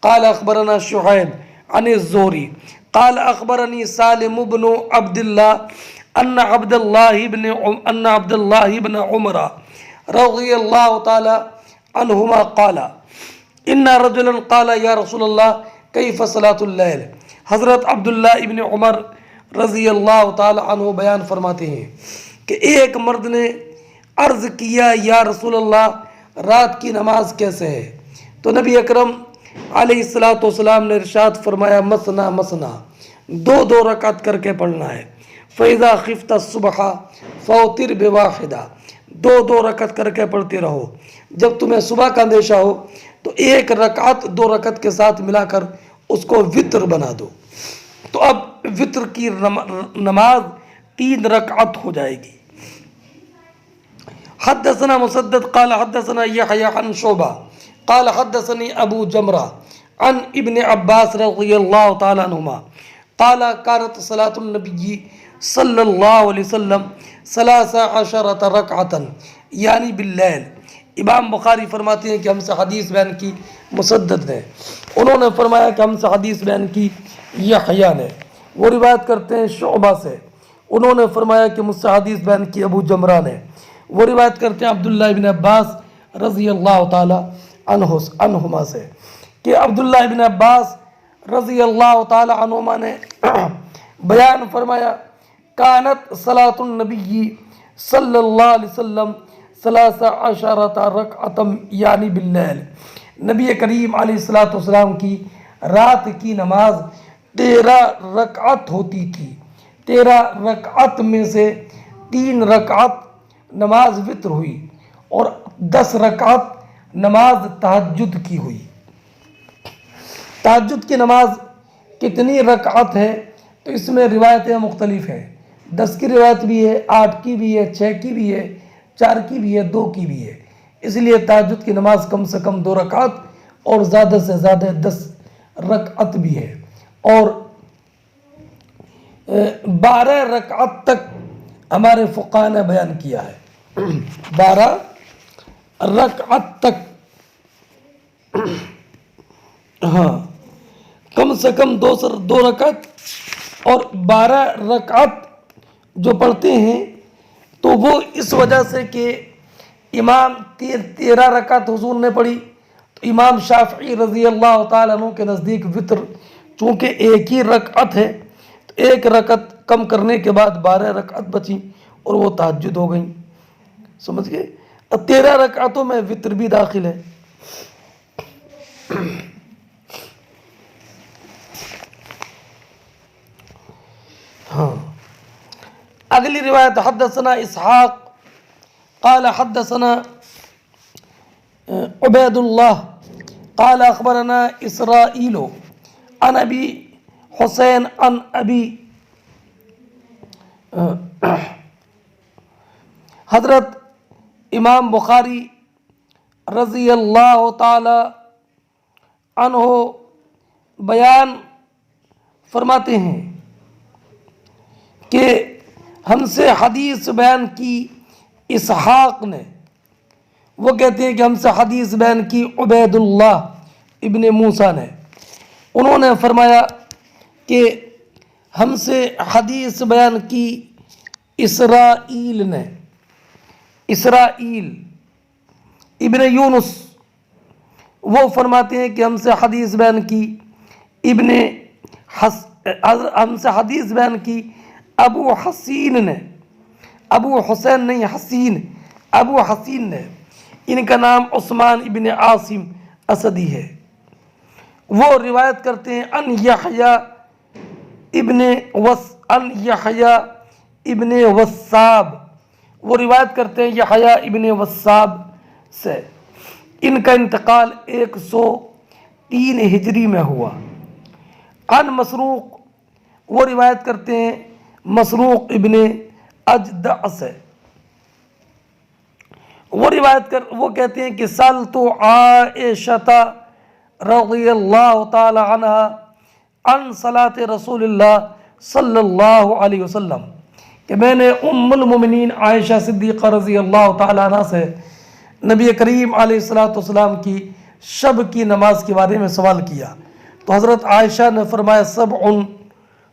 قال اخبرنا شعیب عن الزہری قال اخبرنی سالم بن عبد اللہ ان عبد اللہ بن عمر رضی اللہ تعالی عنہما قال ان رجلا قال یا رسول اللہ کیف صلاۃ اللیل۔ حضرت عبداللہ ابن عمر رضی اللہ تعالی عنہ بیان فرماتے ہیں کہ ایک مرد نے عرض کیا یا رسول اللہ رات کی نماز کیسے ہے؟ تو نبی اکرم علیہ الصلوۃ والسلام نے ارشاد فرمایا مسنا مسنا، 2 رکعت کر کے پڑھنا ہے۔ فَإِذَا خِفْتَ الصُّبْحَ فَأَوْتِرْ بِوَاحِدَةٍ، 2 رکعت کر کے پڑھتے رہو، جب تمہیں صبح کا اندیشہ ہو تو 1 رکعت 2 رکعت کے ساتھ ملا کر اس کو وطر بنا دو۔ تو اب وطر کی نماز 3 رکعت ہو جائے گی۔ حدثنا مسدد قال حدثنا یحییٰ عن شعبہ قال حدثني ابو جمرہ عن ابن عباس رضی اللہ تعالی عنہما قال كانت صلاة النبی صلی اللہ علیہ وسلم 13 رکعتا یعنی باللیل۔ امام بخاری فرماتے ہیں کہ ہم سے حدیث بیان کی مسدد نے، انہوں نے فرمایا کہ ہم سے حدیث بیان کی یحییٰ نے، وہ روایت کرتے ہیں شعبہ سے، انہوں نے فرمایا کہ مجھ سے حدیث بیان کی ابو جمرہ نے. وہ روایت کرتے ہیں عبداللہ ابن عباس رضی اللہ تعالی عنہما سے کہ عبداللہ ابن عباس رضی اللہ تعالی عنہما نے بیان فرمایا کانت صلاۃ النبی صلی اللہ علیہ وسلم 13 رکعتم یعنی باللیل. نبی کریم علیہ الصلوۃ والسلام کی رات کی نماز 13 رکعت ہوتی تھی. 13 رکعت میں سے 3 رکعت نماز وتر ہوئی اور 10 رکعت نماز تہجد کی ہوئی. تہجد کی نماز کتنی رکعت ہے تو اس میں روایتیں مختلف ہیں. 10 کی روایت بھی ہے، 8 کی بھی ہے، 6 کی بھی ہے، 4 کی بھی ہے، 2 کی بھی ہے. اس لیے تہجد کی نماز کم سے کم 2 رکعت اور زیادہ سے زیادہ 10 رکعت بھی ہے. اور 12 رکعت تک ہمارے فقہاء نے بیان کیا ہے. 12 رکعت تک، ہاں کم سے کم 2 رکعت اور 12 رکعت جو پڑھتے ہیں تو وہ اس وجہ سے کہ امام 13 رکعت حضور نے پڑھی تو امام شافعی رضی اللہ تعالیٰ عنہ کے نزدیک وتر چونکہ ایک ہی رکعت ہے تو 1 رکعت کم کرنے کے بعد 12 رکعت بچیں اور وہ تہجد ہو گئیں. سمجھ گئے؟ اب 13 رکعتوں میں وتر بھی داخل ہے. ہاں اگلی روایت حدثنا اسحاق قال حدثنا عبید اللہ قال اخبرنا اسرائیل عن ابی حسین عن ابی حضرت امام بخاری رضی اللہ تعالی عنہ بیان فرماتے ہیں کہ ہم سے حدیث بیان کی اسحاق نے. وہ کہتے ہیں کہ ہم سے حدیث بیان کی عبید اللہ ابن موسیٰ نے. انہوں نے فرمایا کہ ہم سے حدیث بیان کی اسرائیل نے. اسرائیل ابن یونس وہ فرماتے ہیں کہ ہم سے حدیث بیان کی ہم سے حدیث بیان کی ابو حسین نے. ابو حسین نہیں، حسین، ابو حسین نے. ان کا نام عثمان ابن عاصم اسدی ہے. وہ روایت کرتے ہیں ان یحییٰ ابن وصاب. وہ روایت کرتے ہیں یحییٰ ابن وصاب سے. ان کا انتقال 103 ہجری میں ہوا. عن مسروق وہ روایت کرتے ہیں مسروق ابن اجدع سے. وہ کہتے ہیں کہ سألت عائشۃ رضی اللہ تعالی عنہا عن صلاۃ رسول اللہ صلی اللہ علیہ وسلم کہ میں نے ام المؤمنین عائشہ صدیقہ رضی اللہ تعالی عنہ سے نبی کریم علیہ الصلوۃ والسلام کی شب کی نماز کے بارے میں سوال کیا تو حضرت عائشہ نے فرمایا 7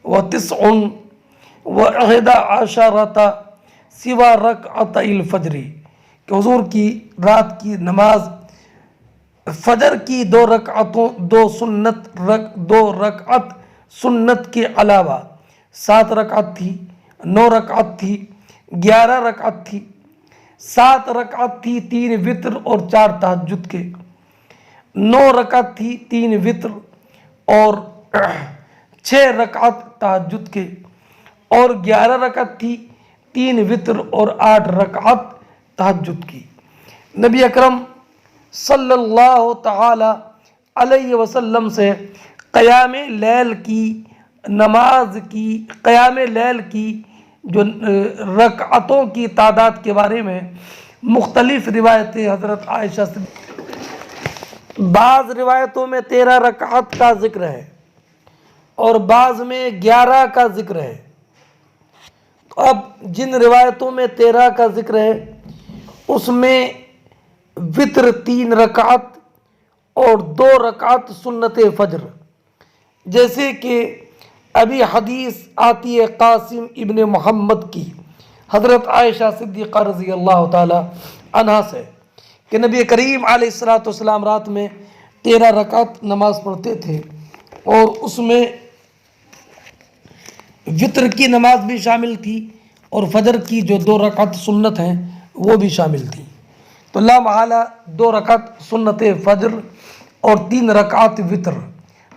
و 9 و 11 سوا رکعتي الفجر کہ حضور کی رات کی نماز فجر کی 2 رکعت سنت کے علاوہ 7 رکعت تھی، 9 رکعت تھی، 11 رکعت تھی، 7 رکعت تھی 3 وتر اور 4 تہجد کے، 9 رکعت تھی 3 وتر اور 6 رکعت تہجد کے، اور 11 رکعت تھی 3 وتر اور 8 رکعت تہجد کی. نبی اکرم صلی اللہ تعالی علیہ وسلم سے قیام لیل کی نماز کی قیام لیل کی جو رکعتوں کی تعداد کے بارے میں مختلف روایتیں حضرت عائشہ سے. بعض روایتوں میں 13 رکعت کا ذکر ہے اور بعض میں 11 کا ذکر ہے. اب جن روایتوں میں 13 کا ذکر ہے اس میں وتر 3 رکعت اور 2 رکعت سنت فجر، جیسے کہ ابھی حدیث آتی ہے قاسم ابن محمد کی حضرت عائشہ صدیقہ رضی اللہ تعالی عنہا سے کہ نبی کریم علیہ الصلوۃ والسلام رات میں 13 رکعت نماز پڑھتے تھے، اور اس میں وطر کی نماز بھی شامل تھی اور فجر کی جو 2 رکعت سنت ہیں وہ بھی شامل تھی۔ تو لا محالہ 2 رکعت سنت فجر اور 3 رکعت وطر،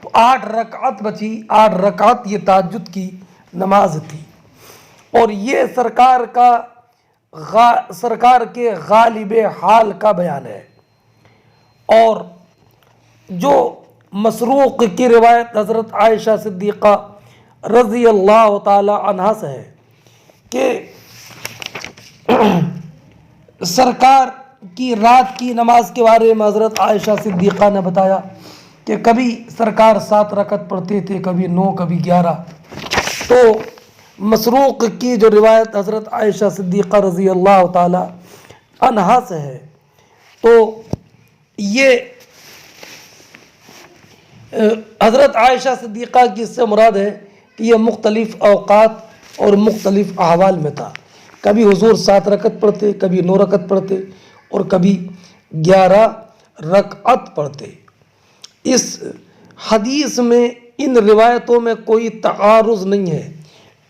تو 8 رکعت بچی۔ 8 رکعت یہ تہجد کی نماز تھی، اور یہ سرکار کے غالب حال کا بیان ہے۔ اور جو مسروق کی روایت حضرت عائشہ صدیقہ رضی اللہ تعالی عنہا سے ہے کہ سرکار کی رات کی نماز کے بارے میں حضرت عائشہ صدیقہ نے بتایا کہ کبھی سرکار 7 رکعت پڑھتے تھے، کبھی 9، کبھی 11۔ تو مسروق کی جو روایت حضرت عائشہ صدیقہ رضی اللہ تعالی عنہا سے ہے، تو یہ حضرت عائشہ صدیقہ کی اس سے مراد ہے کہ یہ مختلف اوقات اور مختلف احوال میں تھا۔ کبھی حضور 7 رکعت پڑھتے، کبھی 9 رکعت پڑھتے، اور کبھی 11 رکعت پڑھتے۔ اس حدیث میں ان روایتوں میں کوئی تعارض نہیں ہے۔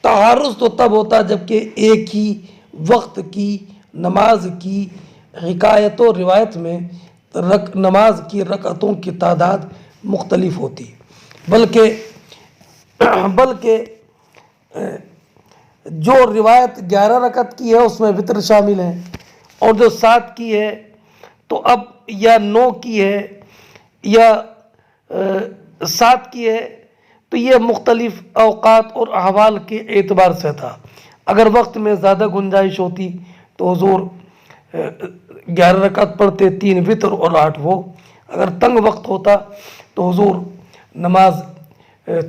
تعارض تو تب ہوتا جب کہ ایک ہی وقت کی نماز کی حکایت و روایت میں نماز کی رکعتوں کی تعداد مختلف ہوتی، بلکہ جو روایت 11 رکعت کی ہے اس میں وطر شامل ہے، اور جو 7 کی ہے تو اب یا 9 کی ہے یا 7 کی ہے، تو یہ مختلف اوقات اور احوال کے اعتبار سے تھا۔ اگر وقت میں زیادہ گنجائش ہوتی تو حضور 11 رکعت پڑھتے، 3 وطر اور 8 وہ۔ اگر تنگ وقت ہوتا تو حضور نماز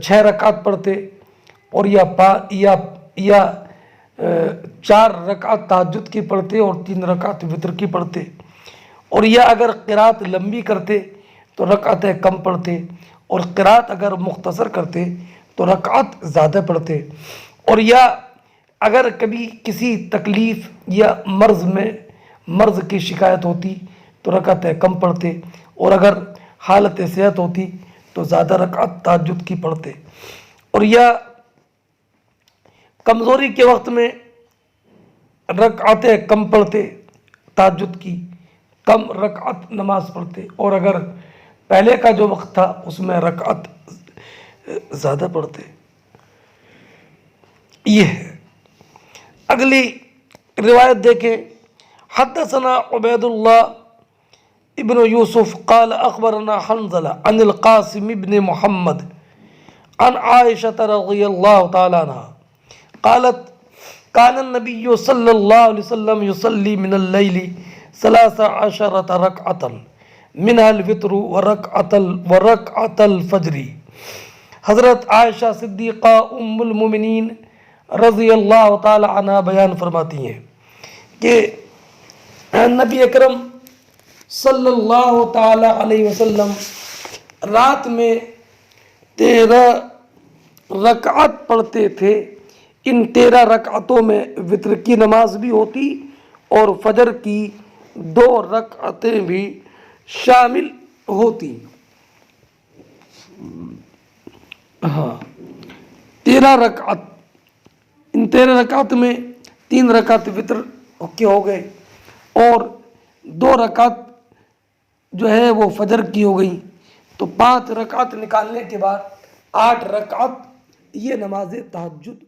6 رکعت پڑھتے، اور یا 4 رکعت تہجد کی پڑھتے اور 3 رکعت وطر کی پڑھتے، اور یا اگر قرات لمبی کرتے تو رکعتیں کم پڑھتے، اور قرات اگر مختصر کرتے تو رکعت زیادہ پڑھتے، اور یا اگر کبھی کسی تکلیف یا مرض کی شکایت ہوتی تو رکعتیں کم پڑھتے، اور اگر حالت صحت ہوتی تو زیادہ رکعت تہجد کی پڑھتے، اور یا کمزوری کے وقت میں رکعتیں کم پڑھتے، تہجد کی کم رکعت نماز پڑھتے، اور اگر پہلے کا جو وقت تھا اس میں رکعت زیادہ پڑھتے۔ یہ ہے۔ اگلی روایت دیکھیں، حدثنا عبید اللہ ابن یوسف قال اخبرنا حنظلہ عن القاسم ابن محمد عن عائشة رضی اللہ تعالی عنہ قالت كان النبي صلی اللہ علیہ وسلم يصلي من الليل 13 ركعة منها الوتر وركعة الفجر۔ حضرت عائشہ صدیقہ ام المومنین رضی اللہ تعالی عنہ بیان فرماتی ہیں کہ نبی اکرم صلی اللہ تعالی علیہ وسلم رات میں 13 رکعت پڑھتے تھے۔ ان 13 رکعتوں میں وطر کی نماز بھی ہوتی اور فجر کی 2 رکعتیں بھی شامل ہوتی۔ 13 رکعت، ان 13 رکعت میں 3 رکعت وطر کے ہو گئے، اور 2 رکعت جو ہے وہ فجر کی ہو گئی، تو 5 رکعت نکالنے کے بعد 8 رکعت یہ نماز تہجد